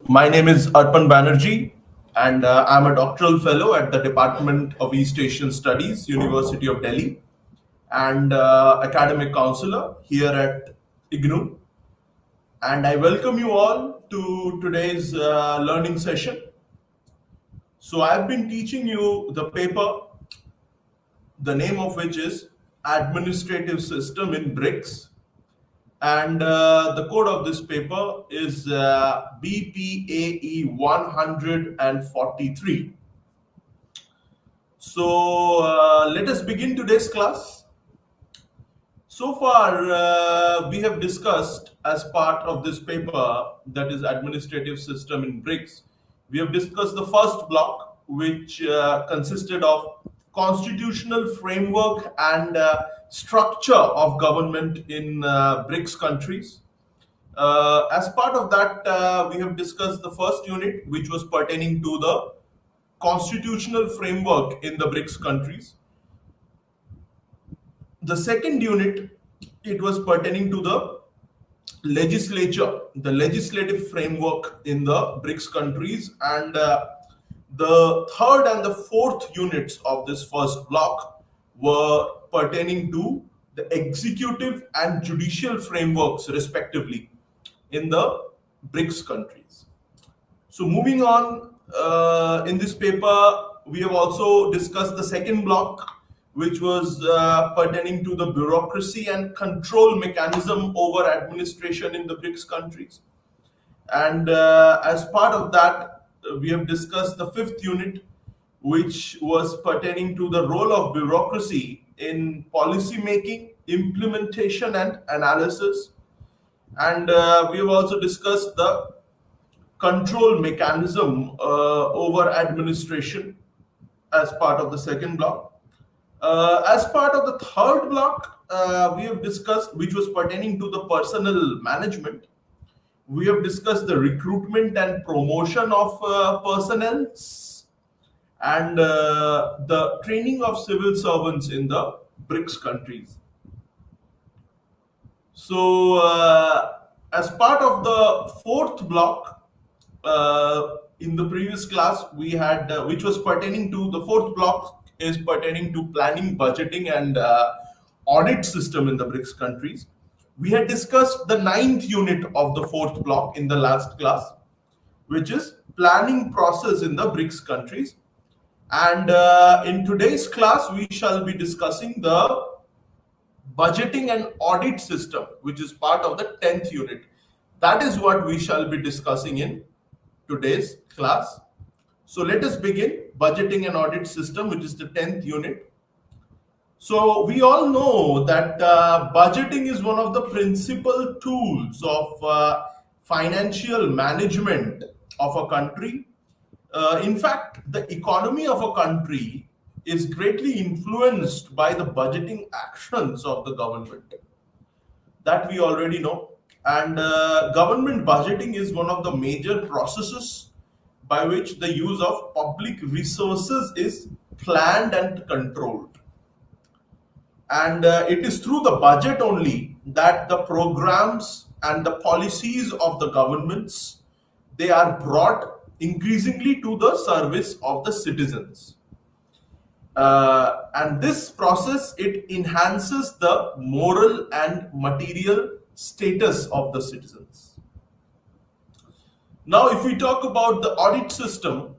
My name is ARPAN BANERJEE, and I'm a doctoral fellow at the Department of East Asian Studies, University of Delhi, and academic counselor here at IGNU. And I welcome you all to today's learning session. So I've been teaching you the paper, the name of which is Administrative System in BRICS, and the code of this paper is BPAE 143. So let us begin today's class. So far, we have discussed as part of this paper, that is Administrative System in BRICS, we have discussed the first block, which consisted of constitutional framework and structure of government in BRICS countries. As part of that, we have discussed the first unit, which was pertaining to the constitutional framework in the BRICS countries. The second unit, it was pertaining to the legislature, the legislative framework in the BRICS countries, and the third and the fourth units of this first block were pertaining to the executive and judicial frameworks, respectively, in the BRICS countries. So, moving on, in this paper, we have also discussed the second block, which was pertaining to the bureaucracy and control mechanism over administration in the BRICS countries. And as part of that, we have discussed the fifth unit, which was pertaining to the role of bureaucracy in policy making, implementation, and analysis. And we have also discussed the control mechanism over administration as part of the second block. As part of the third block, we have discussed, which was pertaining to the personnel management. We have discussed the recruitment and promotion of personnel and the training of civil servants in the BRICS countries. So, as part of the fourth block, in the previous class, we had, which was pertaining to the fourth block, is pertaining to planning, budgeting, and audit system in the BRICS countries. We had discussed the ninth unit of the fourth block in the last class, which is planning process in the BRICS countries. And in today's class, we shall be discussing the budgeting and audit system, which is part of the 10th unit. That is what we shall be discussing in today's class. So let us begin budgeting and audit system, which is the 10th unit. So we all know that budgeting is one of the principal tools of financial management of a country. In fact, the economy of a country is greatly influenced by the budgeting actions of the government. That we already know. And government budgeting is one of the major processes by which the use of public resources is planned and controlled. And it is through the budget only that the programs and the policies of the governments, they are brought increasingly to the service of the citizens. And this process, it enhances the moral and material status of the citizens. Now, if we talk about the audit system,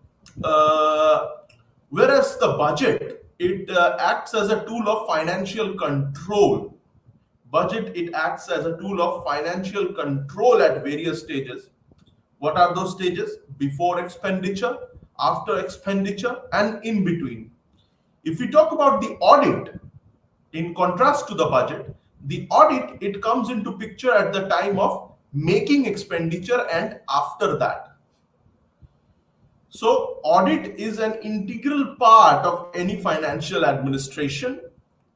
whereas the budget, it acts as a tool of financial control. Budget, it acts as a tool of financial control at various stages. What are those stages? Before expenditure, after expenditure, and in between. If we talk about the audit, in contrast to the budget, the audit, it comes into picture at the time of making expenditure and after that. So, audit is an integral part of any financial administration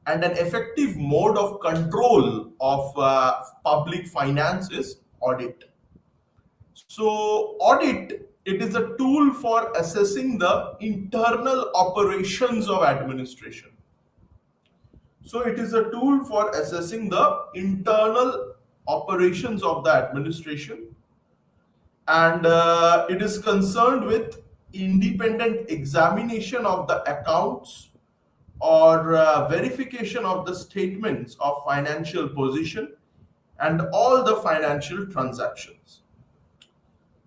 and an effective mode of control of public finance is audit. So, audit, it is a tool for assessing the internal operations of administration. So, it is a tool for assessing the internal operations of the administration. and it is concerned with independent examination of the accounts or verification of the statements of financial position and all the financial transactions.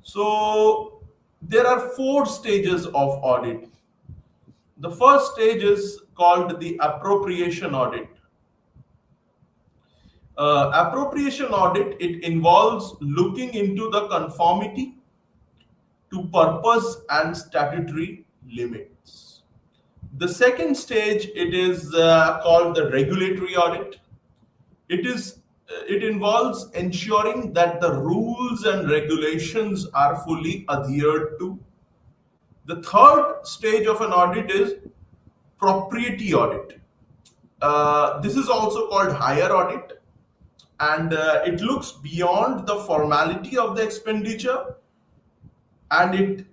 So there are four stages of audit. The first stage is called the appropriation audit. Appropriation audit, it involves looking into the conformity to purpose and statutory limits. The second stage, it is called the regulatory audit. It involves ensuring that the rules and regulations are fully adhered to. The third stage of an audit is propriety audit. This is also called higher audit, and it looks beyond the formality of the expenditure, and it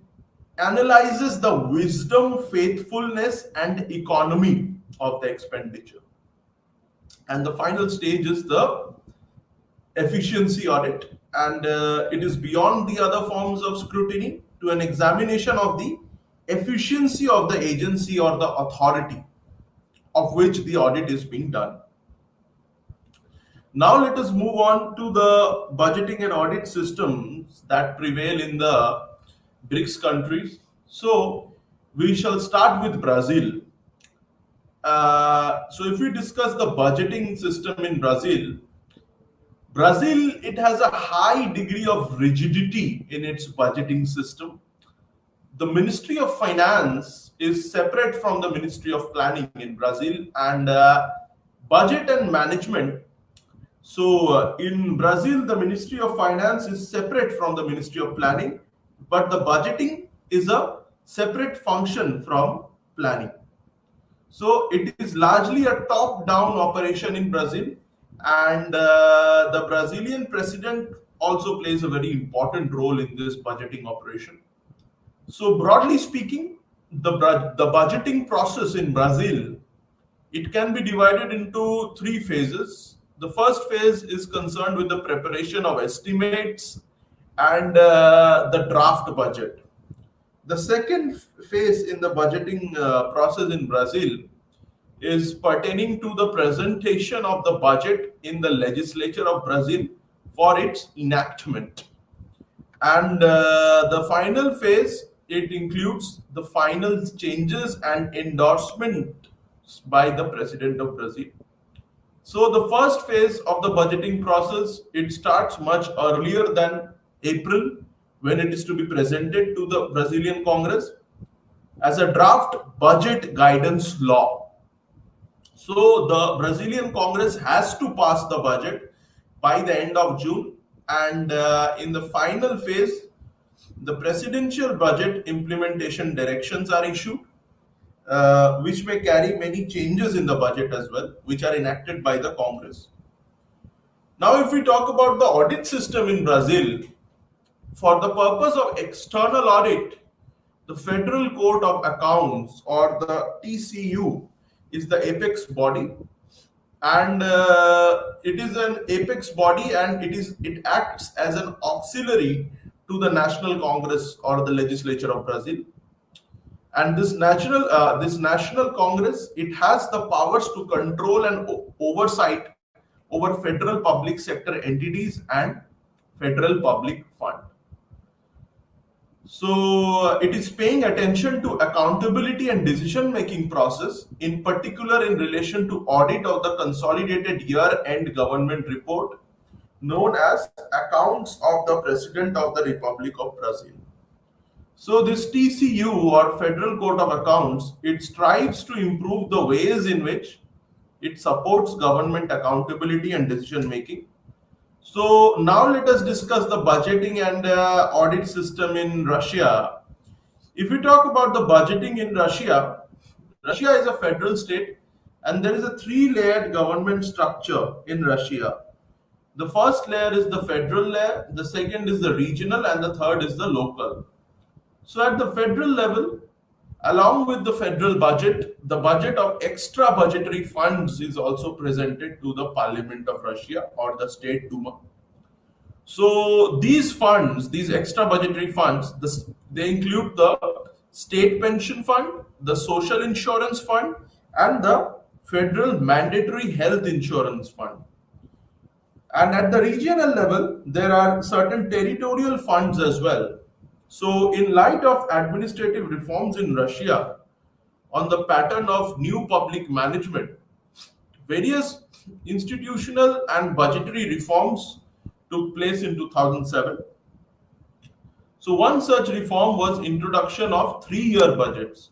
analyzes the wisdom, faithfulness, and economy of the expenditure. And the final stage is the efficiency audit, and it is beyond the other forms of scrutiny to an examination of the efficiency of the agency or the authority of which the audit is being done. Now let us move on to the budgeting and audit systems that prevail in the BRICS countries. So we shall start with Brazil. So if we discuss the budgeting system in Brazil, it has a high degree of rigidity in its budgeting system. The Ministry of Finance is separate from the Ministry of Planning in Brazil, and budget and management. So in Brazil, the Ministry of Finance is separate from the Ministry of Planning, but the budgeting is a separate function from planning. So it is largely a top-down operation in Brazil, and the Brazilian president also plays a very important role in this budgeting operation. So broadly speaking, the budgeting process in Brazil, it can be divided into three phases. The first phase is concerned with the preparation of estimates and the draft budget. The second phase in the budgeting process in Brazil is pertaining to the presentation of the budget in the legislature of Brazil for its enactment. And the final phase, it includes the final changes and endorsement by the president of Brazil. So the first phase of the budgeting process, it starts much earlier than April, when it is to be presented to the Brazilian Congress as a draft budget guidance law. So the Brazilian Congress has to pass the budget by the end of June, and in the final phase, the presidential budget implementation directions are issued, which may carry many changes in the budget as well, which are enacted by the Congress. Now, if we talk about the audit system in Brazil, for the purpose of external audit, the Federal Court of Accounts, or the TCU, is the apex body, and it is an apex body, and it acts as an auxiliary to the National Congress or the legislature of Brazil. And this national Congress, it has the powers to control and oversight over federal public sector entities and federal public fund. So it is paying attention to accountability and decision making process, in particular in relation to audit of the consolidated year-end government report known as Accounts of the President of the Republic of Brazil. So this TCU, or Federal Court of Accounts, it strives to improve the ways in which it supports government accountability and decision making. So now let us discuss the budgeting and audit system in Russia. If we talk about the budgeting in Russia, Russia is a federal state, and there is a three-layered government structure in Russia. The first layer is the federal layer, the second is the regional, and the third is the local. So at the federal level, along with the federal budget, the budget of extra budgetary funds is also presented to the Parliament of Russia, or the State Duma. So these funds, these extra budgetary funds, they include the state pension fund, the social insurance fund, and the federal mandatory health insurance fund. And at the regional level, there are certain territorial funds as well. So, in light of administrative reforms in Russia on the pattern of new public management, various institutional and budgetary reforms took place in 2007. So, one such reform was introduction of three-year budgets.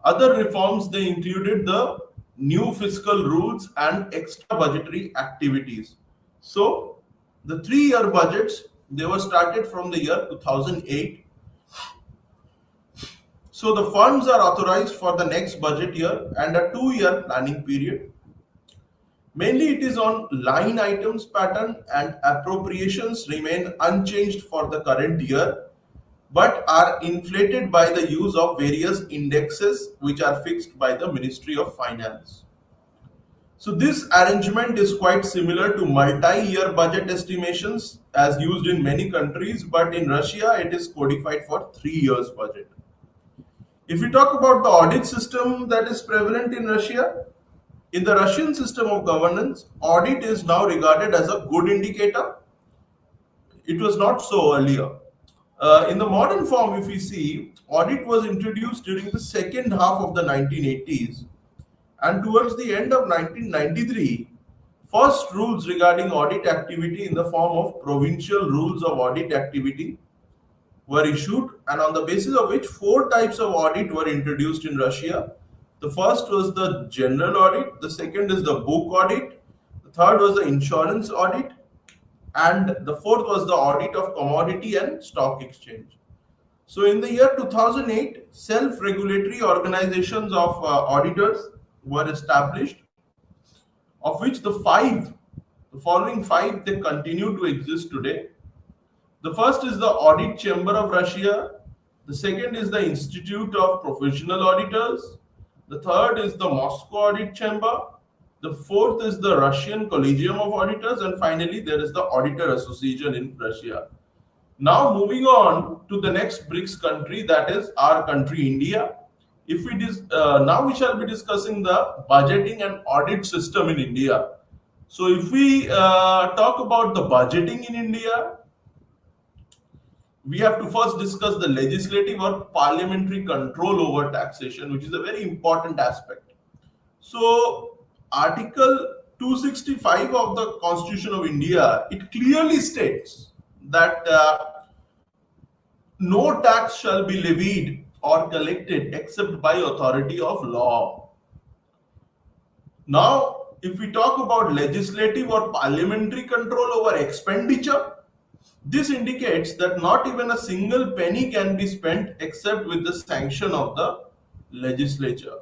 Other reforms they included the new fiscal rules and extra budgetary activities. So the three-year budgets they were started from the year 2008. So the funds are authorized for the next budget year and a 2-year planning period. Mainly it is on line items pattern and appropriations remain unchanged for the current year but are inflated by the use of various indexes which are fixed by the Ministry of Finance. So this arrangement is quite similar to multi-year budget estimations as used in many countries, but in Russia it is codified for 3 years budget. If we talk about the audit system that is prevalent in Russia, in the Russian system of governance, audit is now regarded as a good indicator. It was not so earlier. In the modern form, if we see, audit was introduced during the second half of the 1980s, and towards the end of 1993, first rules regarding audit activity in the form of provincial rules of audit activity were issued, and on the basis of which 4 types of audit were introduced in Russia. The first was the general audit, the second is the book audit, the third was the insurance audit, and the fourth was the audit of commodity and stock exchange. So in the year 2008, self-regulatory organizations of auditors were established, of which the following five, they continue to exist today. The first is the Audit Chamber of Russia, the second is the Institute of Professional Auditors, the third is the Moscow Audit Chamber, the fourth is the Russian Collegium of Auditors, and finally there is the Auditor Association in Russia. Now moving on to the next BRICS country, that is our country India. If we now we shall be discussing the budgeting and audit system in India. So if we talk about the budgeting in India, we have to first discuss the legislative or parliamentary control over taxation, which is a very important aspect. So Article 265 of the Constitution of India, it clearly states that no tax shall be levied or collected except by authority of law. Now, if we talk about legislative or parliamentary control over expenditure, this indicates that not even a single penny can be spent except with the sanction of the legislature.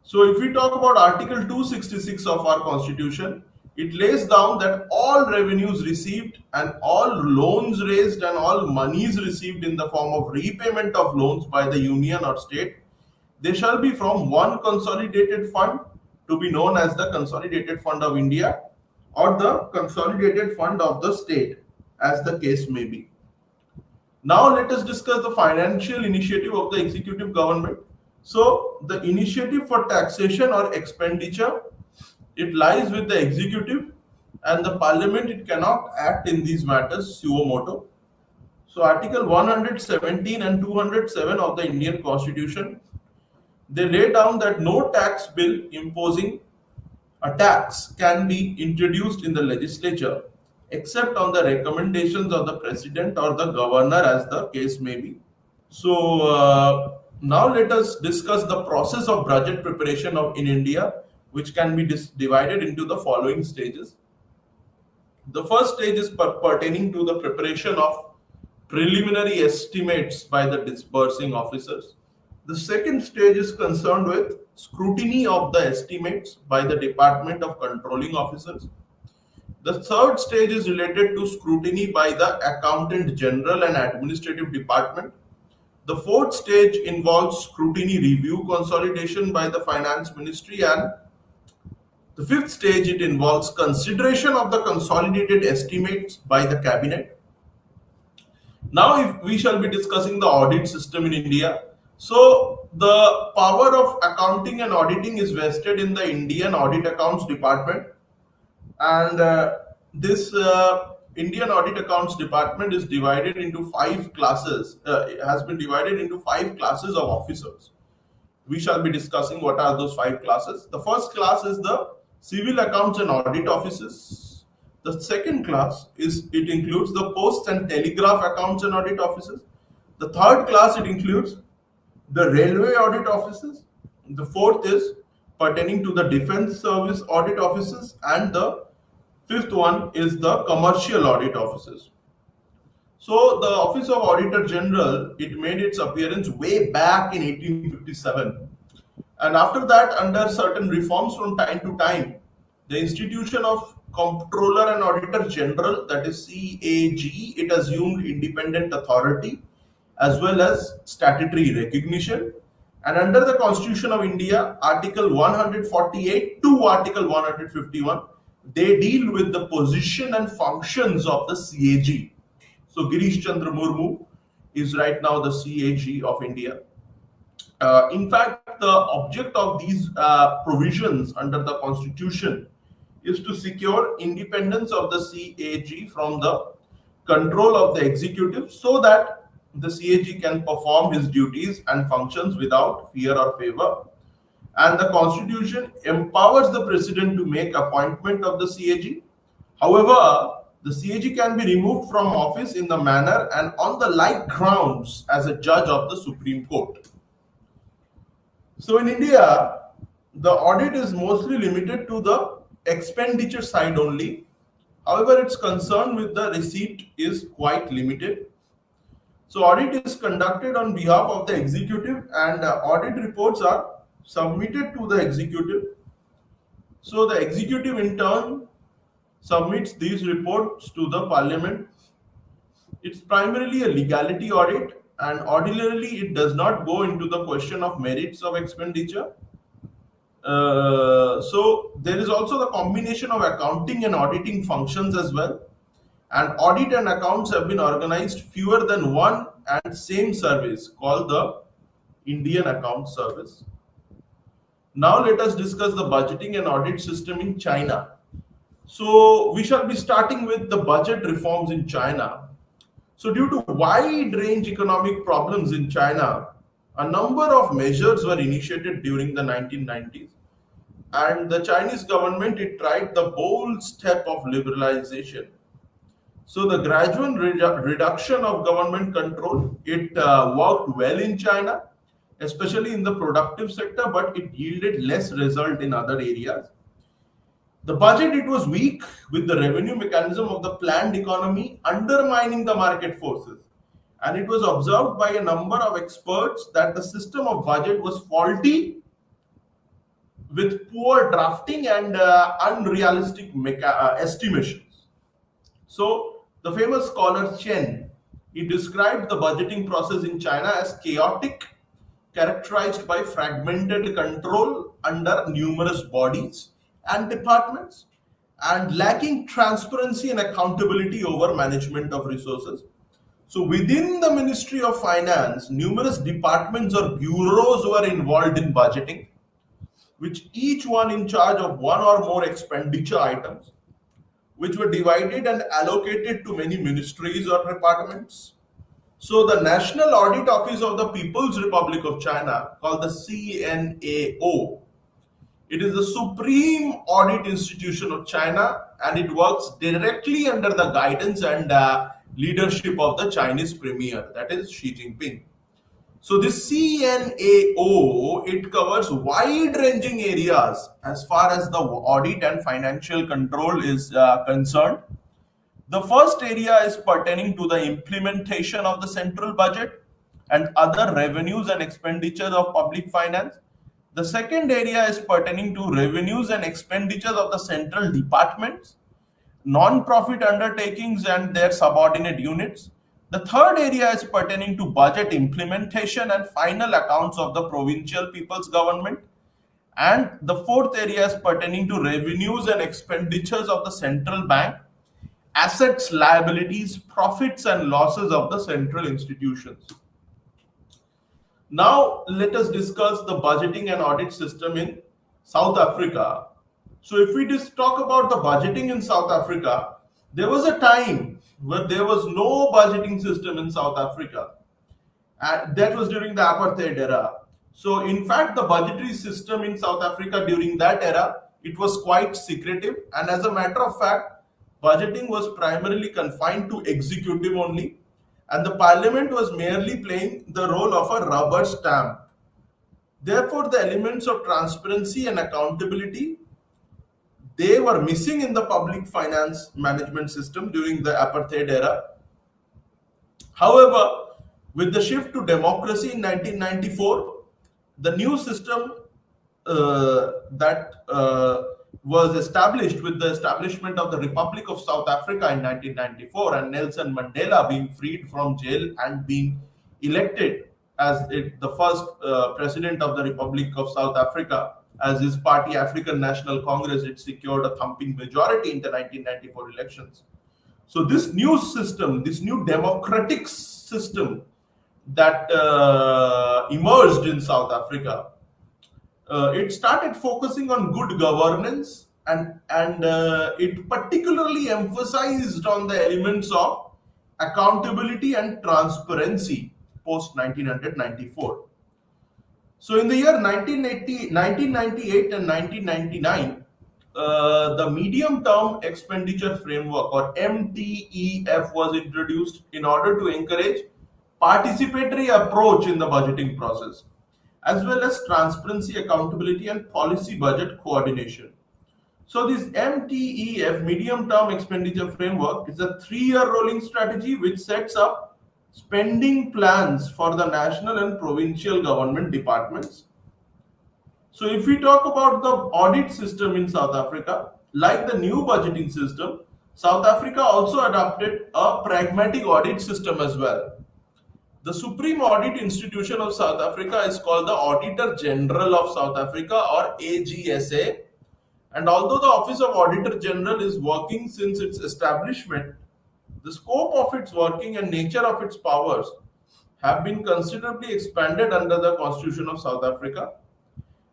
So if we talk about Article 266 of our Constitution, it lays down that all revenues received and all loans raised and all monies received in the form of repayment of loans by the union or state, they shall be from one consolidated fund to be known as the Consolidated Fund of India or the Consolidated Fund of the state, as the case may be. Now let us discuss the financial initiative of the executive government. So the initiative for taxation or expenditure, it lies with the executive, and the parliament, it cannot act in these matters suo moto. So Article 117 and 207 of the Indian Constitution, they lay down that no tax bill imposing a tax can be introduced in the legislature except on the recommendations of the president or the governor, as the case may be. So now let us discuss the process of budget preparation in India, which can be divided into the following stages. The first stage is pertaining to the preparation of preliminary estimates by the disbursing officers. The second stage is concerned with scrutiny of the estimates by the Department of Controlling Officers. The third stage is related to scrutiny by the Accountant General and Administrative Department. The fourth stage involves scrutiny review consolidation by the Finance Ministry, and The fifth stage, it involves consideration of the consolidated estimates by the cabinet. Now, if we shall be discussing the audit system in India, so the power of accounting and auditing is vested in the Indian Audit Accounts Department, and this Indian Audit Accounts Department is divided into five classes. It has been divided into five classes of officers. We shall be discussing what are those five classes. The first class is the civil accounts and audit offices. The second class is it includes the post and telegraph accounts and audit offices. The third class, it includes the railway audit offices. The fourth is pertaining to the defense service audit offices, and the fifth one is the commercial audit offices. So the Office of Auditor General, it made its appearance way back in 1857. And after that, under certain reforms from time to time, the institution of Comptroller and Auditor General, that is CAG, it assumed independent authority as well as statutory recognition. And under the Constitution of India, Article 148 to Article 151, they deal with the position and functions of the CAG. So Girish Chandra Murmu is right now the CAG of India. In fact, the object of these provisions under the Constitution is to secure independence of the CAG from the control of the executive, so that the CAG can perform his duties and functions without fear or favor. And the Constitution empowers the President to make appointment of the CAG. However, the CAG can be removed from office in the manner and on the like grounds as a judge of the Supreme Court. So in India, the audit is mostly limited to the expenditure side only. However, its concern with the receipt is quite limited. So audit is conducted on behalf of the executive, and audit reports are submitted to the executive. So the executive in turn submits these reports to the parliament. It's primarily a legality audit, and ordinarily it does not go into the question of merits of expenditure. So there is also the combination of accounting and auditing functions as well. And audit and accounts have been organized fewer than one and same service called the Indian Account Service. Now let us discuss the budgeting and audit system in China. So we shall be starting with the budget reforms in China. So due to wide range economic problems in China, a number of measures were initiated during the 1990s. And the Chinese government, it tried the bold step of liberalization. So the gradual reduction of government control, it worked well in China, especially in the productive sector, but it yielded less result in other areas. The budget, it was weak, with the revenue mechanism of the planned economy undermining the market forces. And it was observed by a number of experts that the system of budget was faulty, with poor drafting and unrealistic estimations. So the famous scholar Chen, he described the budgeting process in China as chaotic, characterized by fragmented control under numerous bodies and departments, and lacking transparency and accountability over management of resources. So within the Ministry of Finance, numerous departments or bureaus were involved in budgeting, which each one in charge of one or more expenditure items, which were divided and allocated to many ministries or departments. So the National Audit Office of the People's Republic of China, called the CNAO, it is the supreme audit institution of China, and it works directly under the guidance and leadership of the Chinese premier, that is Xi Jinping. So this CNAO, it covers wide-ranging areas as far as the audit and financial control is concerned. The first area is pertaining to the implementation of the central budget and other revenues and expenditures of public finance. The second area is pertaining to revenues and expenditures of the central departments, non-profit undertakings and their subordinate units. The third area is pertaining to budget implementation and final accounts of the provincial people's government. And the fourth area is pertaining to revenues and expenditures of the central bank, assets, liabilities, profits, and losses of the central institutions. Now, let us discuss the budgeting and audit system in South Africa. So, if we just talk about the budgeting in South Africa, there was a time where there was no budgeting system in South Africa. And that was during the apartheid era. So, in fact, the budgetary system in South Africa during that era, it was quite secretive. And as a matter of fact, budgeting was primarily confined to executive only, and the parliament was merely playing the role of a rubber stamp. Therefore, the elements of transparency and accountability, they were missing in the public finance management system during the apartheid era. However, with the shift to democracy in 1994, the new system that was established with the establishment of the Republic of South Africa in 1994, and Nelson Mandela being freed from jail and being elected as the first president of the Republic of South Africa, as his party African National Congress, it secured a thumping majority in the 1994 elections. So this new system, this new democratic system that emerged in South Africa, it started focusing on good governance, and it particularly emphasized on the elements of accountability and transparency post 1994. So in the year 1980, 1998 and 1999, the medium term expenditure framework, or MTEF, was introduced in order to encourage participatory approach in the budgeting process, as well as transparency, accountability, and policy budget coordination. So this MTEF, medium term expenditure framework, is a 3-year rolling strategy which sets up spending plans for the national and provincial government departments. So if we talk about the audit system in South Africa, like the new budgeting system, South Africa also adopted a pragmatic audit system as well. The Supreme Audit Institution of South Africa is called the Auditor General of South Africa, or AGSA. And although the Office of Auditor General is working since its establishment, the scope of its working and nature of its powers have been considerably expanded under the Constitution of South Africa.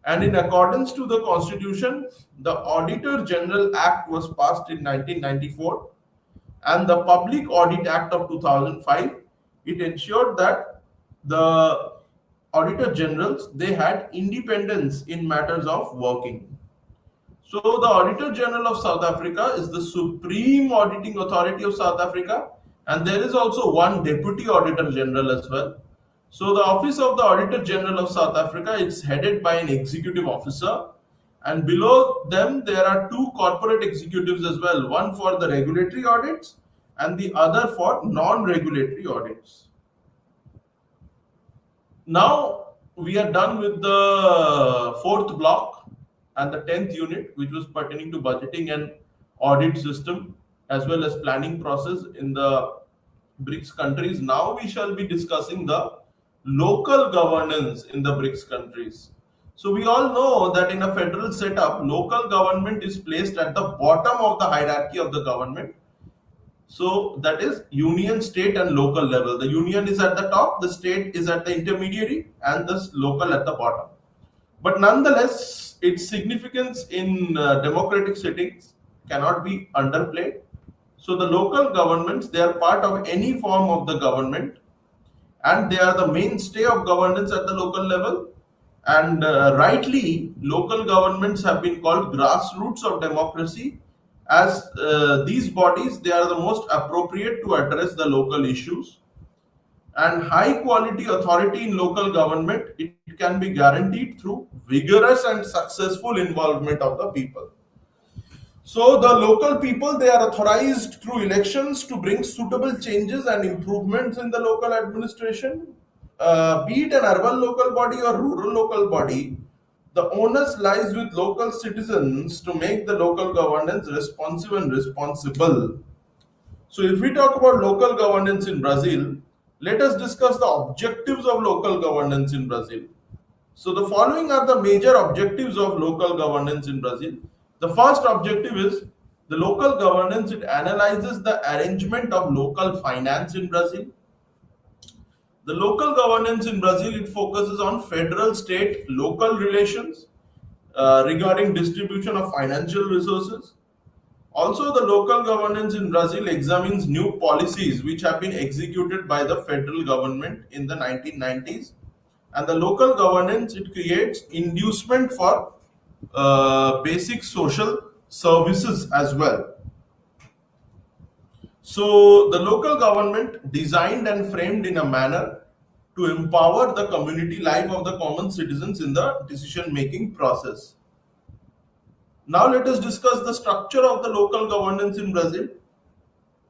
And in accordance to the Constitution, the Auditor General Act was passed in 1994, and the Public Audit Act of 2005. It ensured that the Auditor Generals, they had independence in matters of working. So the Auditor General of South Africa is the supreme auditing authority of South Africa, and there is also one Deputy Auditor General as well. So the Office of the Auditor General of South Africa is headed by an executive officer, and below them there are 2 corporate executives as well, one for the regulatory audits and the other for non-regulatory audits. Now we are done with the 4th block and the 10th unit, which was pertaining to budgeting and audit system as well as planning process in the BRICS countries. Now we shall be discussing the local governance in the BRICS countries. So we all know that in a federal setup, local government is placed at the bottom of the hierarchy of the government. So that is union, state, and local level. The union is at the top, the state is at the intermediary, and the local at the bottom. But nonetheless, its significance in democratic settings cannot be underplayed. So the local governments, they are part of any form of the government, and they are the mainstay of governance at the local level. And rightly, local governments have been called grassroots of democracy, as these bodies, they are the most appropriate to address the local issues. And high quality authority in local government, it can be guaranteed through vigorous and successful involvement of the people. So the local people, they are authorized through elections to bring suitable changes and improvements in the local administration, be it an urban local body or rural local body. The onus lies with local citizens to make the local governance responsive and responsible. So if we talk about local governance in Brazil, let us discuss the objectives of local governance in Brazil. So the following are the major objectives of local governance in Brazil. The first objective is the local governance. It analyzes the arrangement of local finance in Brazil. The local governance in Brazil, it focuses on federal, state, local relations regarding distribution of financial resources. Also, the local governance in Brazil examines new policies which have been executed by the federal government in the 1990s. And the local governance, it creates inducement for basic social services as well. So the local government designed and framed in a manner to empower the community life of the common citizens in the decision making process. Now let us discuss the structure of the local governance in Brazil.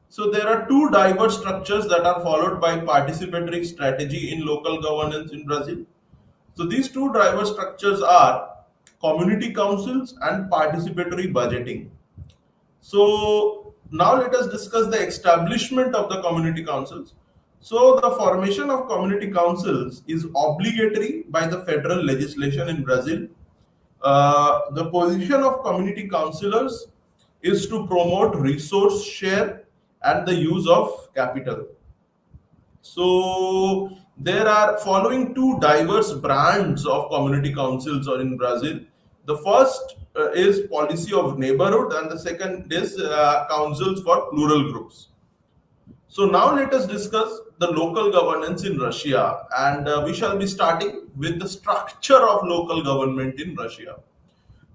So there are two diverse structures that are followed by participatory strategy in local governance in Brazil. So these two driver structures are community councils and participatory budgeting. So now let us discuss the establishment of the community councils. So the formation of community councils is obligatory by the federal legislation in Brazil. The position of community councillors is to promote resource share and the use of capital. So there are following two diverse brands of community councils are in Brazil. The first is policy of neighborhood, and the second is councils for plural groups. So now let us discuss the local governance in Russia, and we shall be starting with the structure of local government in Russia.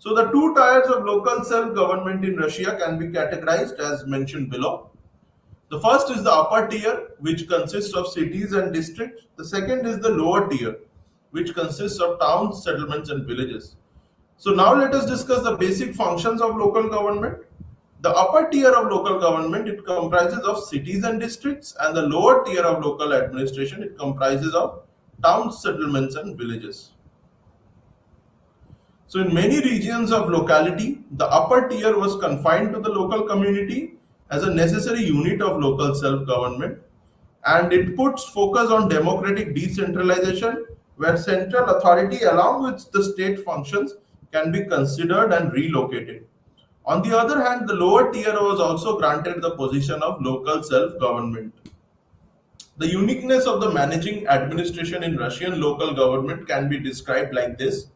So the two tiers of local self-government in Russia can be categorized as mentioned below. The first is the upper tier, which consists of cities and districts. The second is the lower tier, which consists of towns, settlements, and villages. So now let us discuss the basic functions of local government. The upper tier of local government, it comprises of cities and districts, and the lower tier of local administration, it comprises of towns, settlements, and villages. So in many regions of locality, the upper tier was confined to the local community as a necessary unit of local self-government, and it puts focus on democratic decentralization, where central authority along with the state functions can be considered and relocated. On the other hand, the lower tier was also granted the position of local self-government. The uniqueness of the managing administration in Russian local government can be described like this.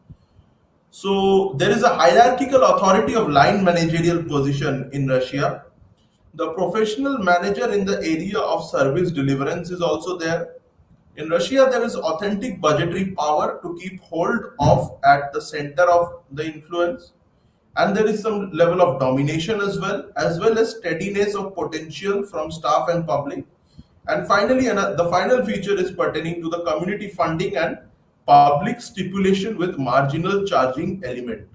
So there is a hierarchical authority of line managerial position in Russia. The professional manager in the area of service deliverance is also there. In Russia, there is authentic budgetary power to keep hold of at the center of the influence. And there is some level of domination as well as steadiness of potential from staff and public. And finally, the final feature is pertaining to the community funding and public stipulation with marginal charging element.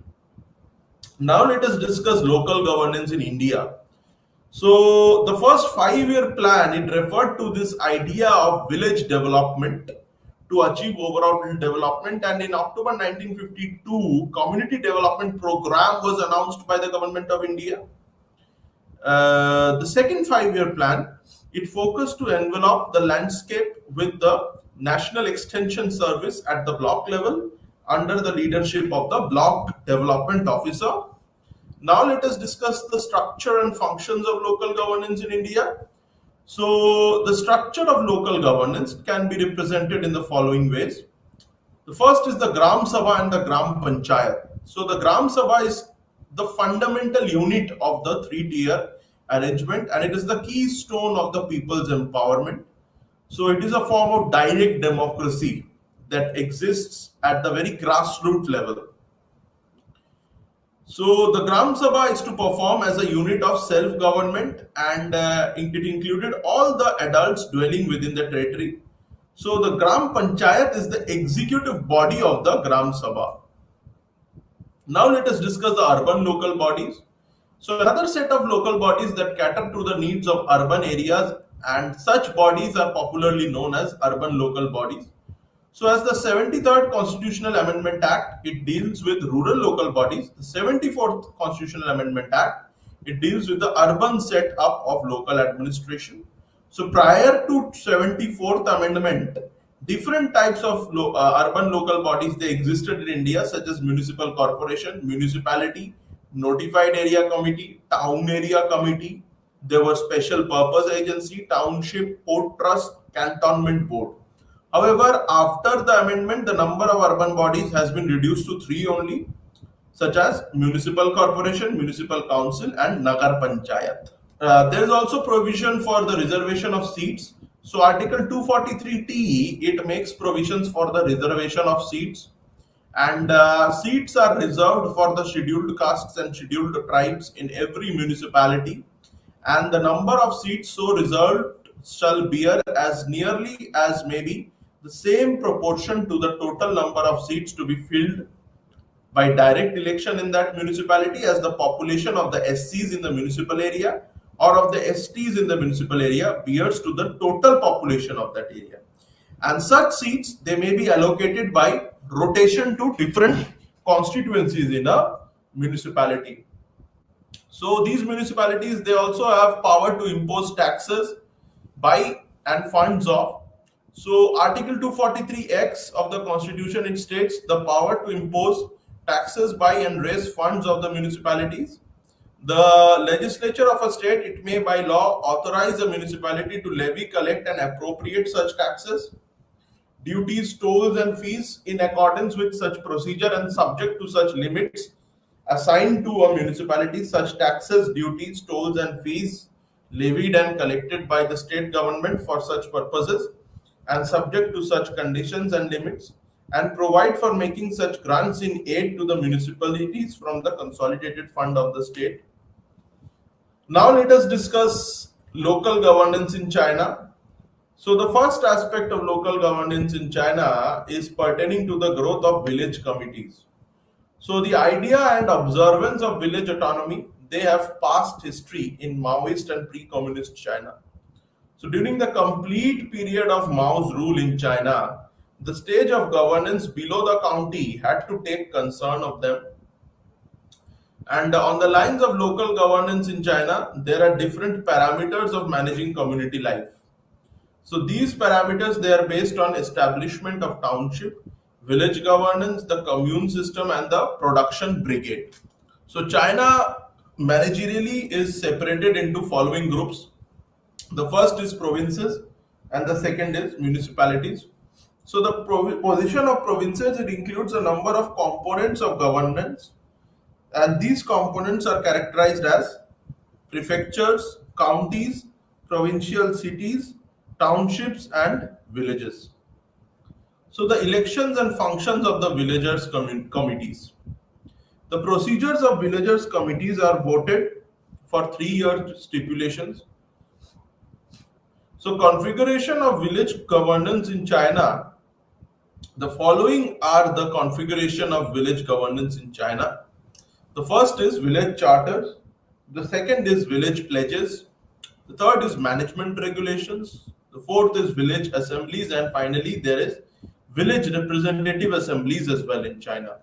Now let us discuss local governance in India. So the first 5-year plan, it referred to this idea of village development to achieve overall development, and in October 1952, community development program was announced by the government of India. The second 5-year plan, it focused to envelop the landscape with the National Extension Service at the block level under the leadership of the Block Development Officer. Now let us discuss the structure and functions of local governance in India. So the structure of local governance can be represented in the following ways. The first is the Gram Sabha and the Gram Panchayat. So the Gram Sabha is the fundamental unit of the 3-tier arrangement, and it is the keystone of the people's empowerment. So it is a form of direct democracy that exists at the very grassroots level. So the Gram Sabha is to perform as a unit of self-government, and it included all the adults dwelling within the territory. So the Gram Panchayat is the executive body of the Gram Sabha. Now let us discuss the urban local bodies. So another set of local bodies that cater to the needs of urban areas, and such bodies are popularly known as urban local bodies. So as the 73rd Constitutional Amendment Act, it deals with rural local bodies. The 74th Constitutional Amendment Act, it deals with the urban set up of local administration. So prior to 74th Amendment, Different types of urban local bodies they existed in India, such as municipal corporation, municipality, notified area committee, town area committee. There were special purpose agency, township, port trust, cantonment board. However, after the amendment, the number of urban bodies has been reduced to three only, such as municipal corporation, municipal council, and nagar panchayat. There is also provision for the reservation of seats. So Article 243T, it makes provisions for the reservation of seats, and seats are reserved for the scheduled castes and scheduled tribes in every municipality, and the number of seats so reserved shall bear as nearly as may be the same proportion to the total number of seats to be filled by direct election in that municipality as the population of the SCs in the municipal area or of the STs in the municipal area bears to the total population of that area. And such seats, they may be allocated by rotation to different constituencies in a municipality. So these municipalities, they also have power to impose taxes by and funds of. So Article 243X of the Constitution, it states the power to impose taxes by and raise funds of the municipalities. The legislature of a state, it may by law authorize a municipality to levy, collect and appropriate such taxes, duties, tolls and fees in accordance with such procedure and subject to such limits assigned to a municipality. Such taxes, duties, tolls and fees levied and collected by the state government for such purposes and subject to such conditions and limits, and provide for making such grants in aid to the municipalities from the consolidated fund of the state. Now let us discuss local governance in China. So the first aspect of local governance in China is pertaining to the growth of village committees. So the idea and observance of village autonomy, they have past history in Maoist and pre-communist China. So during the complete period of Mao's rule in China, the stage of governance below the county had to take concern of them. And on the lines of local governance in China, there are different parameters of managing community life. So these parameters, they are based on establishment of township, village governance, the commune system and the production brigade. So China managerially is separated into following groups. The first is provinces and the second is municipalities. So the position of provinces, it includes a number of components of governance, and these components are characterized as prefectures, counties, provincial cities, townships and villages. So the elections and functions of the villagers committees. The procedures of villagers committees are voted for 3-year stipulations. So configuration of village governance in China. The following are the configuration of village governance in China. The first is village charters. The second is village pledges. The third is management regulations. The fourth is village assemblies. And finally, there is village representative assemblies as well in China.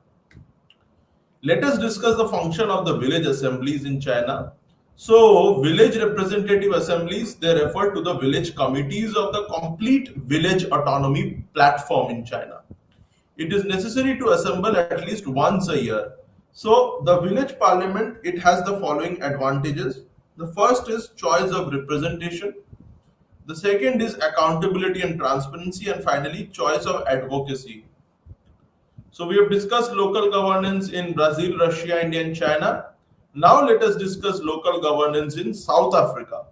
Let us discuss the function of the village assemblies in China. So, village representative assemblies, they refer to the village committees of the complete village autonomy platform in China. It is necessary to assemble at least once a year. So, the village parliament, it has the following advantages. The first is choice of representation. The second is accountability and transparency, and finally, choice of advocacy. So, we have discussed local governance in Brazil, Russia, India, and China. Now, let us discuss local governance in South Africa.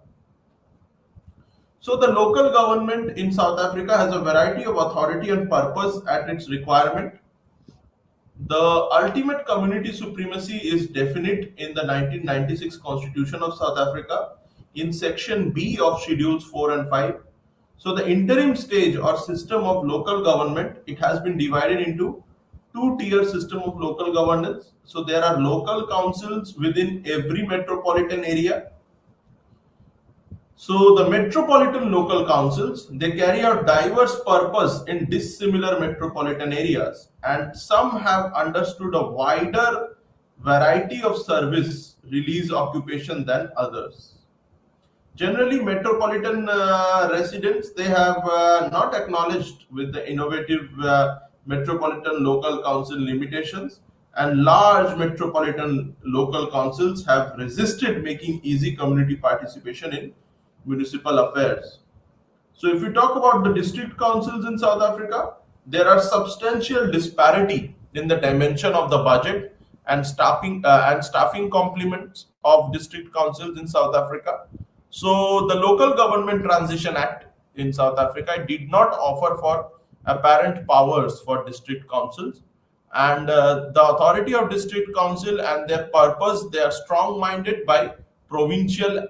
So, the local government in South Africa has a variety of authority and purpose at its requirement. The ultimate community supremacy is definite in the 1996 Constitution of South Africa in Section B of Schedules 4 and 5. So the interim stage or system of local government, it has been divided into two-tier system of local governance. So there are local councils within every metropolitan area. So the metropolitan local councils, they carry out diverse purpose in dissimilar metropolitan areas, and some have understood a wider variety of service release occupation than others. Generally, metropolitan residents, they have not acknowledged with the innovative metropolitan local council limitations, and large metropolitan local councils have resisted making easy community participation in municipal affairs. So if we talk about the district councils in South Africa, there are substantial disparity in the dimension of the budget and staffing complements of district councils in South Africa. So the Local Government Transition Act in South Africa did not offer for apparent powers for district councils, and the authority of district council and their purpose, they are strong minded by provincial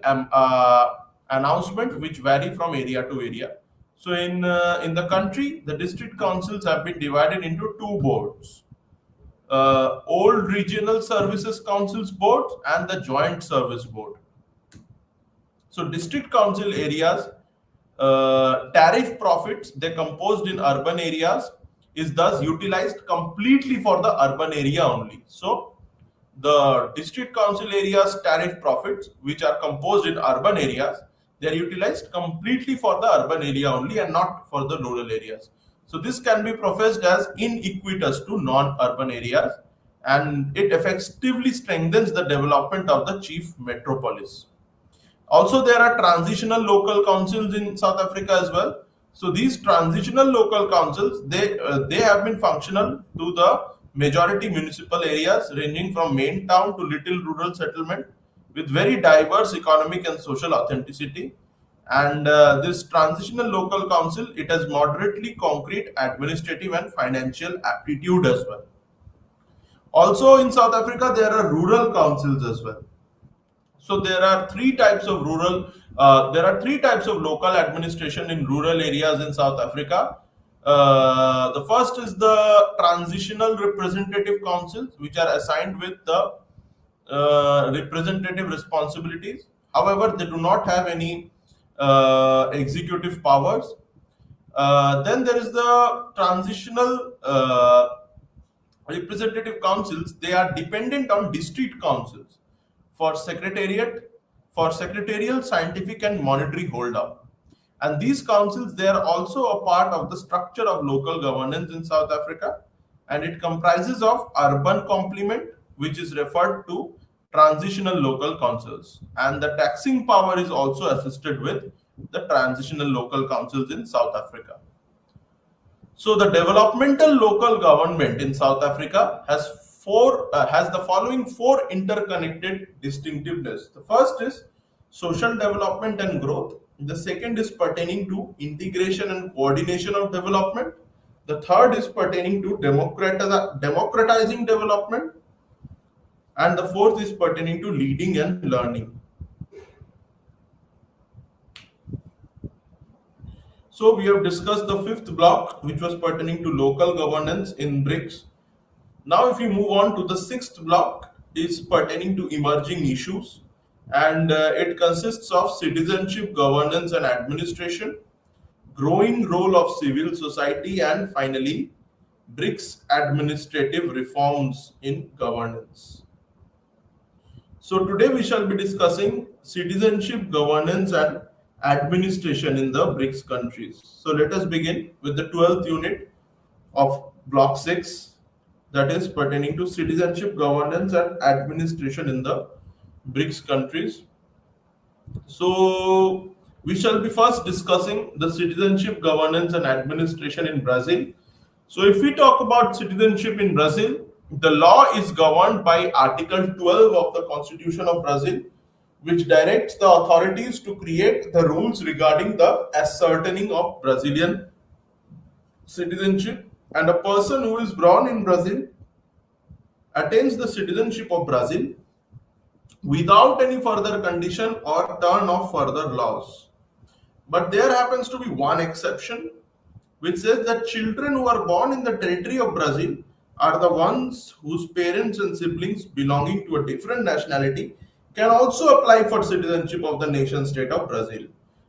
announcement which vary from area to area. So in the country, the district councils have been divided into two boards: old regional services councils board and the joint service board. So district council areas tariff profits they composed in urban areas is thus utilized completely for the urban area only. So the district council areas tariff profits which are composed in urban areas, they are utilized completely for the urban area only and not for the rural areas. So this can be professed as inequitous to non-urban areas, and it effectively strengthens the development of the chief metropolis. Also, there are transitional local councils in South Africa as well. So these transitional local councils, they have been functional to the majority municipal areas ranging from main town to little rural settlement with very diverse economic and social authenticity. And this transitional local council, it has moderately concrete administrative and financial aptitude as well. Also in South Africa, there are rural councils as well. So there are three types of local administration in rural areas in South Africa. The first is the transitional representative councils, which are assigned with the representative responsibilities. However, they do not have any executive powers. Then there is the transitional representative councils. They are dependent on district councils for secretarial, scientific, and monetary hold up. And these councils, they are also a part of the structure of local governance in South Africa, and it comprises of urban complement, which is referred to transitional local councils, and the taxing power is also assisted with the transitional local councils in South Africa. So the developmental local government in South Africa has the following four interconnected distinctiveness. The first is social development and growth. The second is pertaining to integration and coordination of development. The third is pertaining to democratizing development. And the fourth is pertaining to leading and learning. So we have discussed the fifth block, which was pertaining to local governance in BRICS. Now, if we move on to the sixth block, is pertaining to emerging issues, and it consists of citizenship, governance, and administration, growing role of civil society, and finally, BRICS administrative reforms in governance. So today we shall be discussing citizenship, governance, and administration in the BRICS countries. So let us begin with the 12th unit of block 6, that is pertaining to citizenship, governance, and administration in the BRICS countries. So we shall be first discussing the citizenship, governance, and administration in Brazil. So if we talk about citizenship in Brazil, the law is governed by Article 12 of the Constitution of Brazil, which directs the authorities to create the rules regarding the ascertaining of Brazilian citizenship, and a person who is born in Brazil attains the citizenship of Brazil without any further condition or turn of further laws. But there happens to be one exception, which says that children who are born in the territory of Brazil are the ones whose parents and siblings belonging to a different nationality can also apply for citizenship of the nation state of Brazil.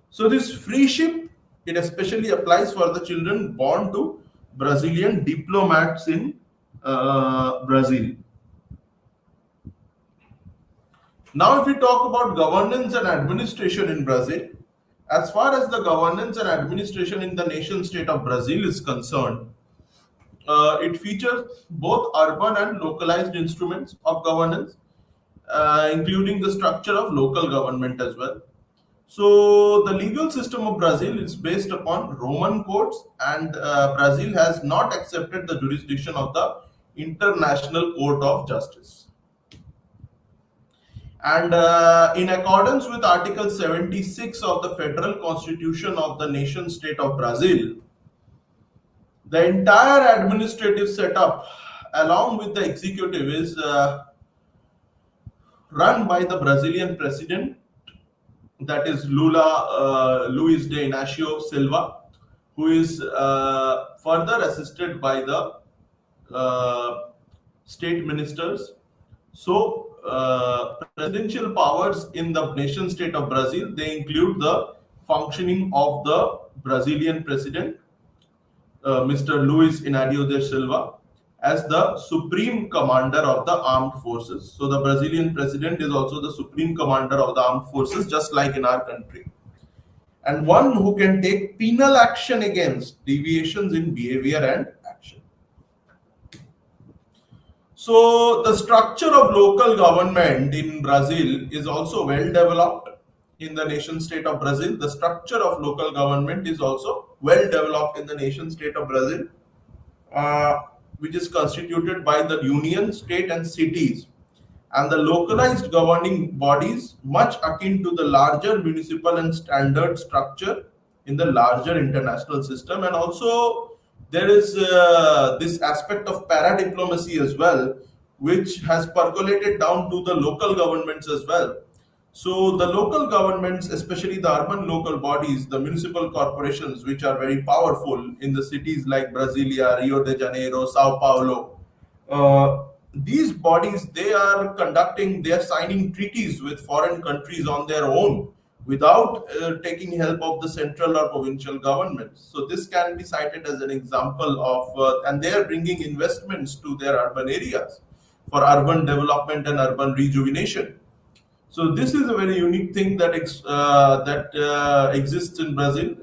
So this freeship, it especially applies for the children born to Brazilian diplomats in Brazil. Now, if we talk about governance and administration in Brazil, as far as the governance and administration in the nation state of Brazil is concerned, it features both urban and localized instruments of governance, including the structure of local government as well. So, the legal system of Brazil is based upon Roman courts, and Brazil has not accepted the jurisdiction of the International Court of Justice. And in accordance with Article 76 of the Federal Constitution of the nation state of Brazil, the entire administrative setup, along with the executive, is run by the Brazilian president, that is Luiz de Inácio Silva, who is further assisted by the state ministers. So, presidential powers in the nation state of Brazil, they include the functioning of the Brazilian president, Mr. Luiz Inácio de Silva, as the supreme commander of the armed forces. So, the Brazilian president is also the supreme commander of the armed forces, just like in our country, and one who can take penal action against deviations in behavior and action. So, the structure of local government in Brazil is also well developed in the nation state of Brazil. The structure of local government is also well developed in the nation state of Brazil, which is constituted by the union, state, and cities, and the localized governing bodies, much akin to the larger municipal and standard structure in the larger international system. And also, there is this aspect of para diplomacy as well, which has percolated down to the local governments as well. So, the local governments, especially the urban local bodies, the municipal corporations, which are very powerful in the cities like Brasilia, Rio de Janeiro, Sao Paulo, these bodies, they are signing treaties with foreign countries on their own without taking help of the central or provincial governments. So this can be cited as an example of, and they are bringing investments to their urban areas for urban development and urban rejuvenation. So this is a very unique thing that exists in Brazil.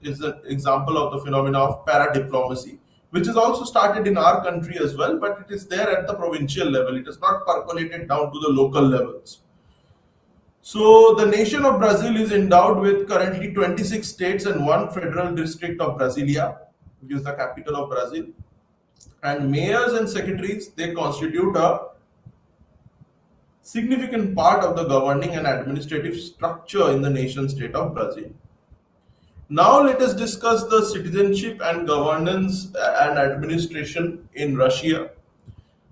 Is an example of the phenomena of para diplomacy, which is also started in our country as well, but it is there at the provincial level. It is not percolated down to the local levels. So the nation of Brazil is endowed with currently 26 states and one federal district of Brasilia, which is the capital of Brazil. And mayors and secretaries, they constitute a significant part of the governing and administrative structure in the nation state of Brazil. Now let us discuss the citizenship and governance and administration in Russia.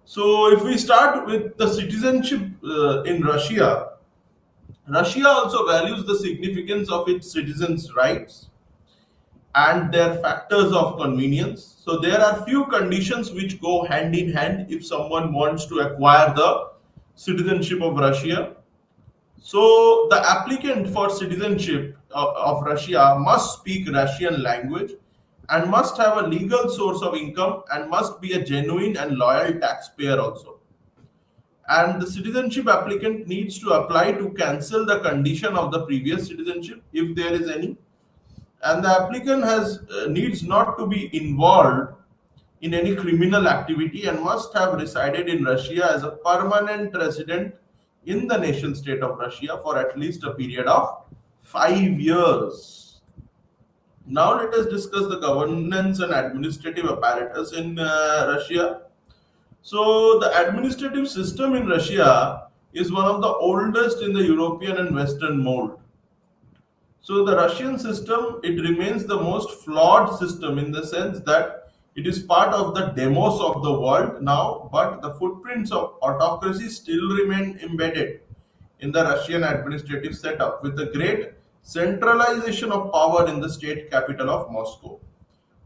So if we start with the citizenship in Russia, Russia also values the significance of its citizens' rights and their factors of convenience. So there are few conditions which go hand in hand if someone wants to acquire the citizenship of Russia. So the applicant for citizenship of Russia must speak Russian language and must have a legal source of income and must be a genuine and loyal taxpayer also. And the citizenship applicant needs to apply to cancel the condition of the previous citizenship if there is any. And the applicant needs not to be involved in any criminal activity and must have resided in Russia as a permanent resident in the nation state of Russia for at least a period of 5 years. Now let us discuss the governance and administrative apparatus in Russia. So the administrative system in Russia is one of the oldest in the European and Western mold. So the Russian system, it remains the most flawed system in the sense that it is part of the demos of the world now, but the footprints of autocracy still remain embedded in the Russian administrative setup with the great centralization of power in the state capital of Moscow.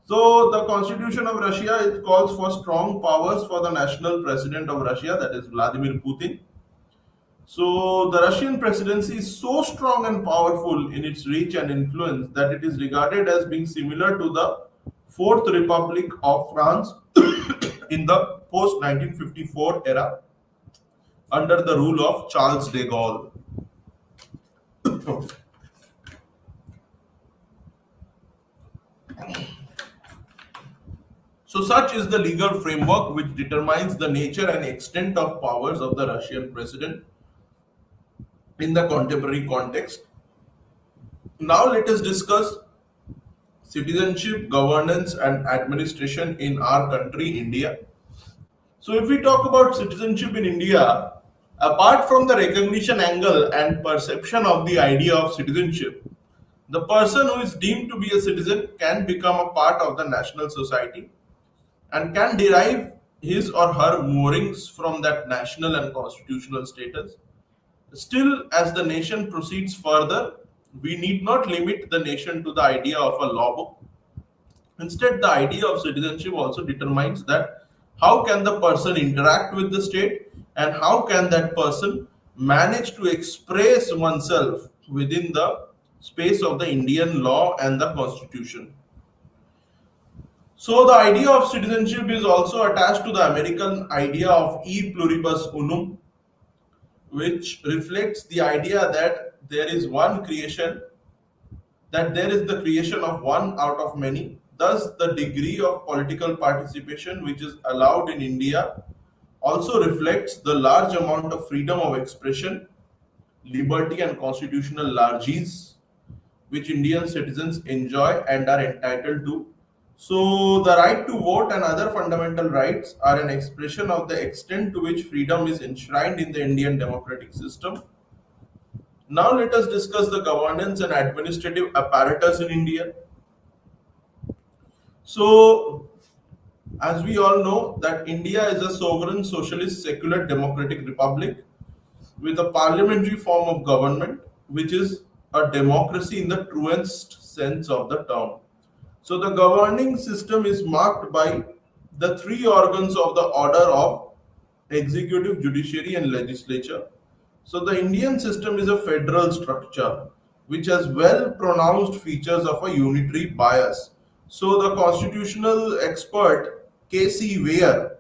So the constitution of Russia, it calls for strong powers for the national president of Russia, that is Vladimir Putin. So the Russian presidency is so strong and powerful in its reach and influence that it is regarded as being similar to the Fourth Republic of France in the post 1954 era, under the rule of Charles de Gaulle. So, such is the legal framework which determines the nature and extent of powers of the Russian president in the contemporary context. Now, let us discuss citizenship, governance, and administration in our country, India. So, if we talk about citizenship in India, apart from the recognition angle and perception of the idea of citizenship, the person who is deemed to be a citizen can become a part of the national society and can derive his or her moorings from that national and constitutional status. Still, as the nation proceeds further, we need not limit the nation to the idea of a law book. Instead, the idea of citizenship also determines that how can the person interact with the state and how can that person manage to express oneself within the space of the Indian law and the constitution. So the idea of citizenship is also attached to the American idea of e pluribus unum, which reflects the idea that there is one creation, that there is the creation of one out of many. Thus, the degree of political participation which is allowed in India also reflects the large amount of freedom of expression, liberty, and constitutional largesse which Indian citizens enjoy and are entitled to. So, the right to vote and other fundamental rights are an expression of the extent to which freedom is enshrined in the Indian democratic system. Now, let us discuss the governance and administrative apparatus in India. So, as we all know, that India is a sovereign, socialist, secular, democratic republic with a parliamentary form of government, which is a democracy in the truest sense of the term. So the governing system is marked by the three organs of the order of executive, judiciary, and legislature. So the Indian system is a federal structure which has well pronounced features of a unitary bias. So the constitutional expert K.C. Weir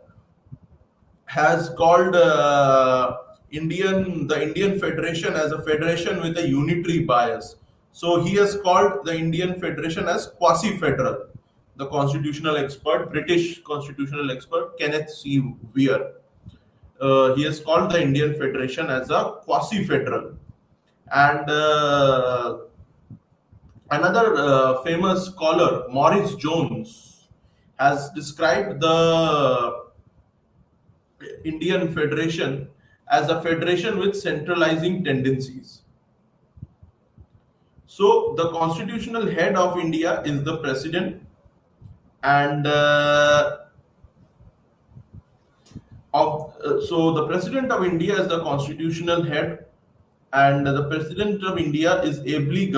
has called the Indian Federation as a federation with a unitary bias. So he has called the Indian Federation as quasi-federal. The British constitutional expert Kenneth C. Weir, he has called the Indian Federation as a quasi-federal. And another famous scholar, Maurice Jones, has described the Indian Federation as a federation with centralizing tendencies. So, the constitutional head of India is the president, and so the president of India is the constitutional head, and the president of India is ably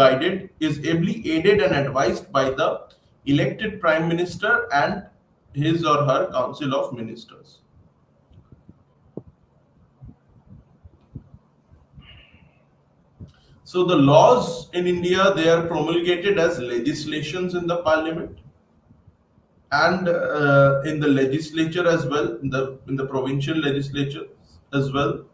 aided and advised by the elected prime minister and his or her council of ministers. So the laws in India, they are promulgated as legislations in the parliament and in the legislature as well, in the provincial legislature as well.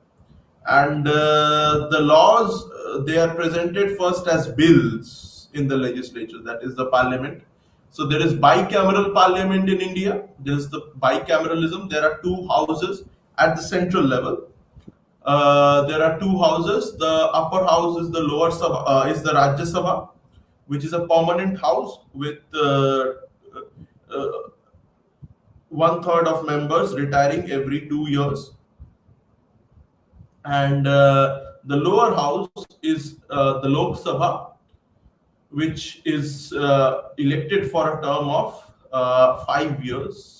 And the laws, they are presented first as bills in the legislature, that is the parliament. So there is bicameral parliament in India. There is the bicameralism. There are two houses at the central level. There are two houses. The upper house is the is the Rajya Sabha, which is a permanent house with 1/3 of members retiring every 2 years. And the lower house is the Lok Sabha, which is elected for a term of 5 years.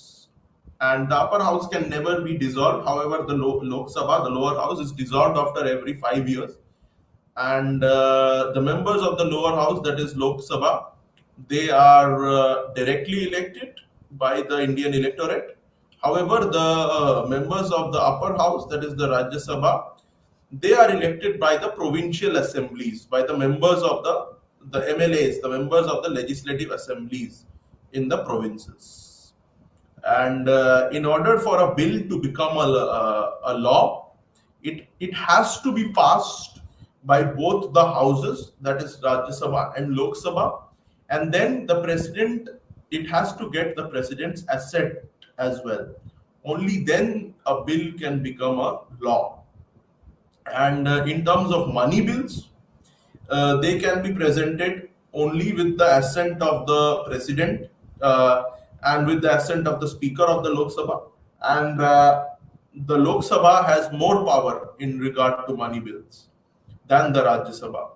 And the upper house can never be dissolved. However, the Lok Sabha, the lower house, is dissolved after every 5 years. And the members of the lower house, that is Lok Sabha, they are directly elected by the Indian electorate. However, the members of the upper house, that is the Rajya Sabha, they are elected by the provincial assemblies, by the members of the MLAs, the members of the legislative assemblies in the provinces. And in order for a bill to become a law, it has to be passed by both the houses, that is Rajya Sabha and Lok Sabha, and then the president, it has to get the president's assent as well. Only then a bill can become a law. And in terms of money bills, they can be presented only with the assent of the president, and with the assent of the speaker of the Lok Sabha. And the Lok Sabha has more power in regard to money bills than the Rajya Sabha.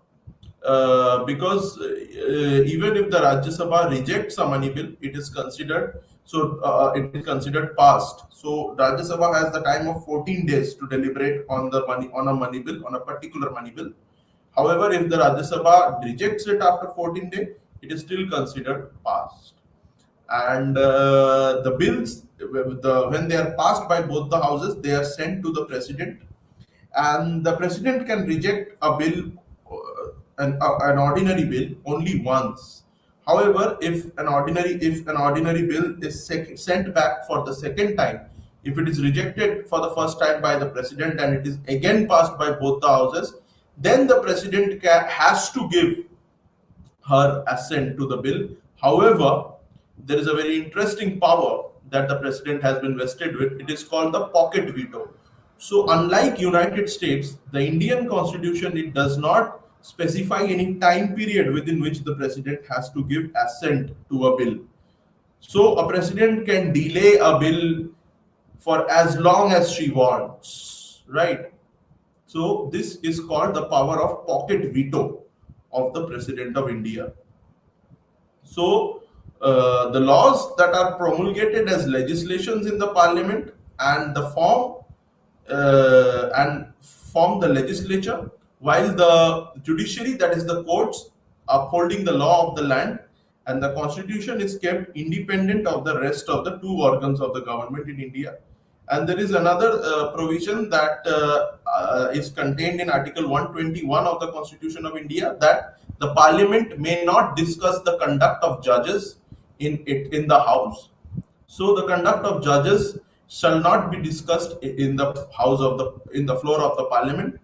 Because even if the Rajya Sabha rejects a money bill, it is considered it is considered passed. So Rajya Sabha has the time of 14 days to deliberate on a money bill, on a particular money bill. However, if the Rajya Sabha rejects it after 14 days, it is still considered passed. And the bills, when they are passed by both the houses, they are sent to the president, and the president can reject a bill, an ordinary bill, only once. However, if an ordinary bill is sent back for the second time, if it is rejected for the first time by the president and it is again passed by both the houses, then the president has to give her assent to the bill. However, there is a very interesting power that the president has been vested with. It is called the pocket veto. So unlike United States, the Indian constitution, it does not specify any time period within which the president has to give assent to a bill. So a president can delay a bill for as long as she wants, right? So this is called the power of pocket veto of the president of India. So the laws that are promulgated as legislations in the parliament and form the legislature, while the judiciary, that is the courts, upholding the law of the land, and the constitution is kept independent of the rest of the two organs of the government in India. And there is another provision that is contained in Article 121 of the Constitution of India, that the Parliament may not discuss the conduct of judges in the House. So the conduct of judges shall not be discussed in the floor of the Parliament.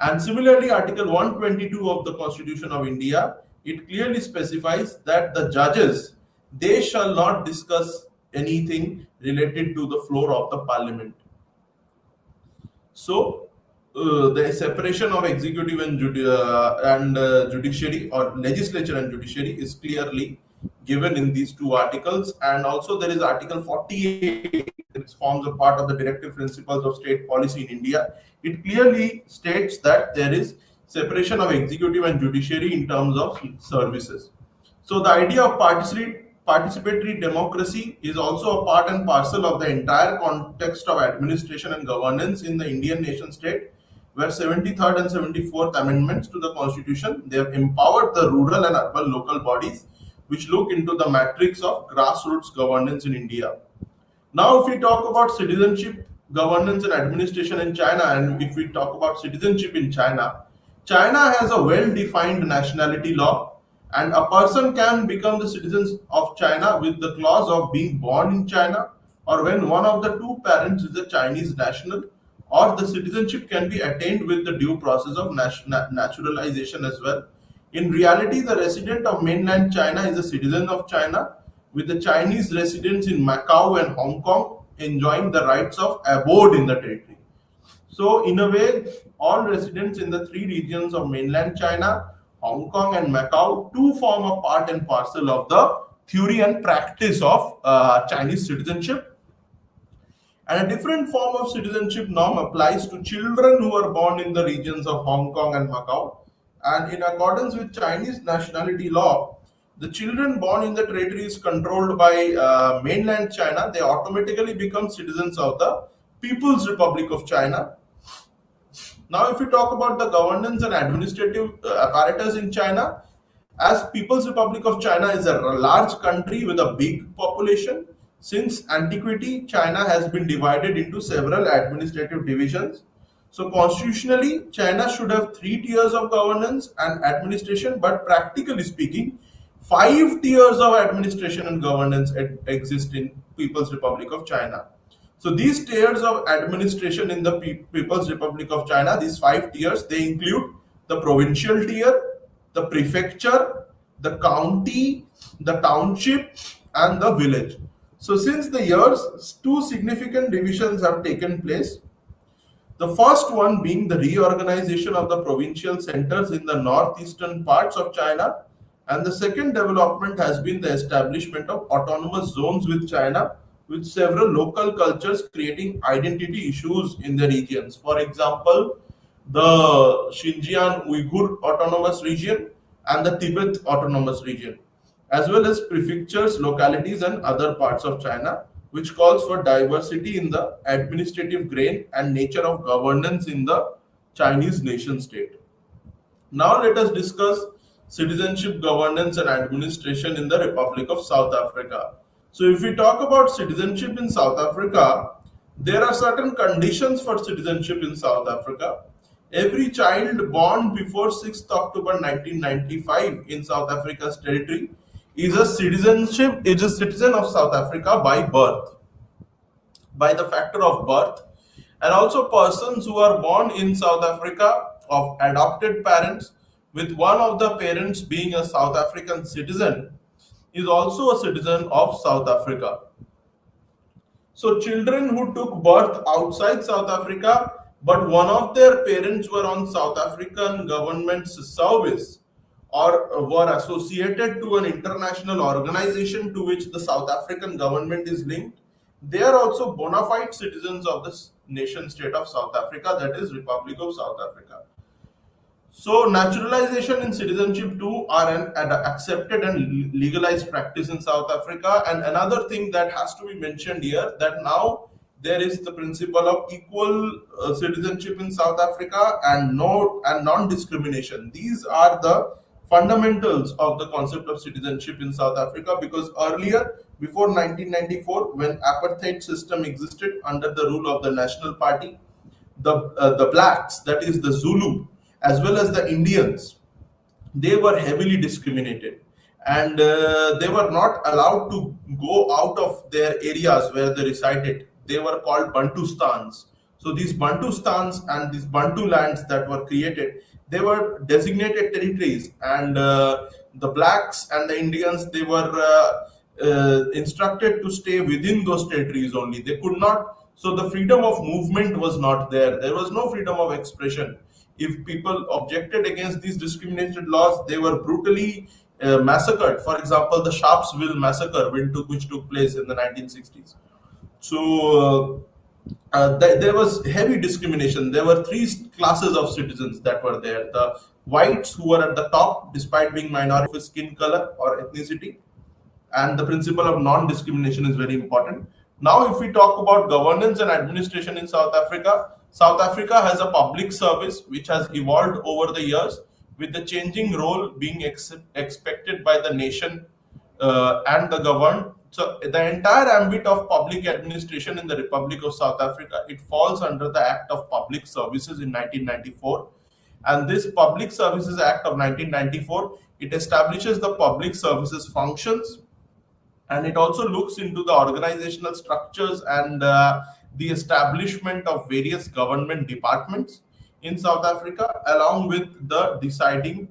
And similarly, Article 122 of the Constitution of India, it clearly specifies that the judges, they shall not discuss anything related to the floor of the Parliament. So the separation of executive and judiciary, or legislature and judiciary, is clearly given in these two articles. And also there is Article 48, which forms a part of the directive principles of state policy in India. It clearly states that there is separation of executive and judiciary in terms of services. So the idea of participatory democracy is also a part and parcel of the entire context of administration and governance in the Indian nation state, where 73rd and 74th amendments to the constitution, they have empowered the rural and urban local bodies which look into the matrix of grassroots governance in India. Now, if we talk about citizenship, governance and administration in China, and if we talk about citizenship in China, China has a well-defined nationality law, and a person can become the citizens of China with the clause of being born in China, or when one of the two parents is a Chinese national, or the citizenship can be attained with the due process of naturalization as well. In reality, the resident of mainland China is a citizen of China, with the Chinese residents in Macau and Hong Kong enjoying the rights of abode in the territory. So, in a way, all residents in the three regions of mainland China, Hong Kong and Macau, too form a part and parcel of the theory and practice of Chinese citizenship. And a different form of citizenship norm applies to children who are born in the regions of Hong Kong and Macau. And in accordance with Chinese nationality law, the children born in the territory is controlled by mainland China. They automatically become citizens of the People's Republic of China. Now, if we talk about the governance and administrative apparatus in China, as People's Republic of China is a large country with a big population, since antiquity, China has been divided into several administrative divisions. So constitutionally, China should have 3 tiers of governance and administration, but practically speaking, 5 tiers of administration and governance exist in People's Republic of China. So these tiers of administration in the People's Republic of China, these 5 tiers, they include the provincial tier, the prefecture, the county, the township, and the village. So since the years, two significant divisions have taken place. The first one being the reorganization of the provincial centers in the northeastern parts of China, and the second development has been the establishment of autonomous zones with China, with several local cultures creating identity issues in the regions. For example, the Xinjiang Uyghur Autonomous Region and the Tibet Autonomous Region, as well as prefectures, localities, and other parts of China, which calls for diversity in the administrative grain and nature of governance in the Chinese nation state. Now, let us discuss citizenship, governance, and administration in the Republic of South Africa. So, if we talk about citizenship in South Africa, there are certain conditions for citizenship in South Africa. Every child born before 6th October 1995 in South Africa's territory is a citizen of South Africa by birth, by the factor of birth, and also persons who are born in South Africa of adopted parents, with one of the parents being a South African citizen, is also a citizen of South Africa. So children who took birth outside South Africa, but one of their parents were on South African government's service or were associated to an international organization to which the South African government is linked, they are also bona fide citizens of the nation state of South Africa, that is Republic of South Africa. So naturalization and citizenship too are an accepted and legalized practice in South Africa. And another thing that has to be mentioned here, that now there is the principle of equal citizenship in South Africa and non-discrimination. These are the fundamentals of the concept of citizenship in South Africa, because earlier, before 1994, when apartheid system existed under the rule of the National Party, the blacks, that is the Zulu, as well as the Indians, they were heavily discriminated, and they were not allowed to go out of their areas where they resided. They were called Bantustans. So these Bantustans and these Bantu lands that were created, they were designated territories, and the blacks and the Indians, they were instructed to stay within those territories only. They could not. So the freedom of movement was not there. There was no freedom of expression. If people objected against these discriminatory laws, they were brutally massacred. For example, the Sharpsville massacre, which took place in the 1960s. So there was heavy discrimination. There were three classes of citizens that were there: the whites, who were at the top despite being minority of skin color or ethnicity, and the principle of non-discrimination is very important. Now, if we talk about governance and administration in South Africa, South Africa has a public service which has evolved over the years, with the changing role being expected by the nation and the governed. So the entire ambit of public administration in the Republic of South Africa, it falls under the Act of Public Services in 1994. And this Public Services Act of 1994, it establishes the public services functions, and it also looks into the organizational structures and the establishment of various government departments in South Africa, along with deciding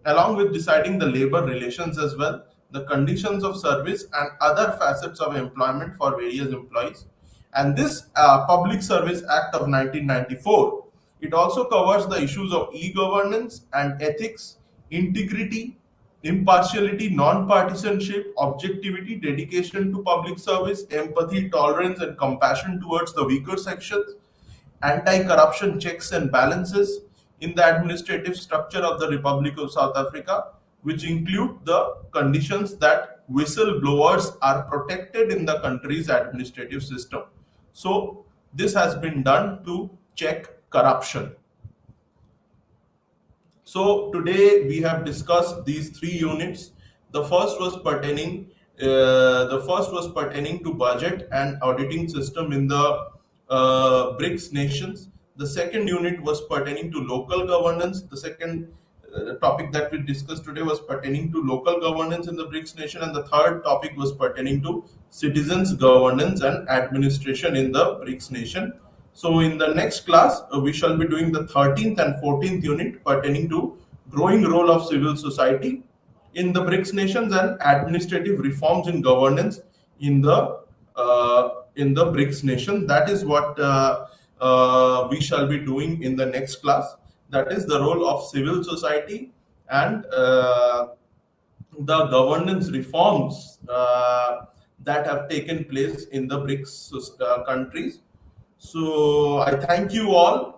the labor relations as well, the conditions of service, and other facets of employment for various employees. And this Public Service Act of 1994, it also covers the issues of e-governance and ethics, integrity, impartiality, non-partisanship, objectivity, dedication to public service, empathy, tolerance, and compassion towards the weaker sections, anti-corruption checks and balances in the administrative structure of the Republic of South Africa, which include the conditions that whistleblowers are protected in the country's administrative system. So this has been done to check corruption. So today we have discussed these three units. The first was pertaining to budget and auditing system in the BRICS nations. The second unit was pertaining to local governance. The second topic that we discussed today was pertaining to local governance in the BRICS nation, and the third topic was pertaining to citizens governance and administration in the BRICS nation. So in the next class, we shall be doing the 13th and 14th unit pertaining to growing role of civil society in the BRICS nations and administrative reforms in governance in the BRICS nation. That is what we shall be doing in the next class. That is the role of civil society and the governance reforms that have taken place in the BRICS countries. So I thank you all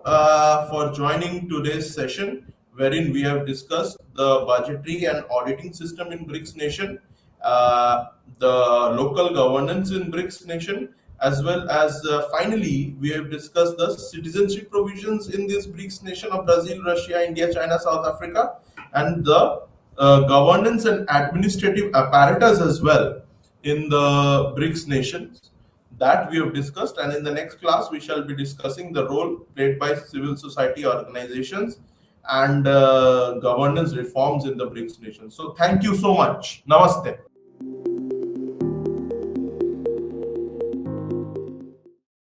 for joining today's session, wherein we have discussed the budgetary and auditing system in BRICS nation, the local governance in BRICS nation, as well as finally we have discussed the citizenship provisions in this BRICS nation of Brazil, Russia, India, China, South Africa, and the governance and administrative apparatus as well in the BRICS nations that we have discussed. And in the next class we shall be discussing the role played by civil society organizations and governance reforms in the BRICS nations. So thank you so much. Namaste.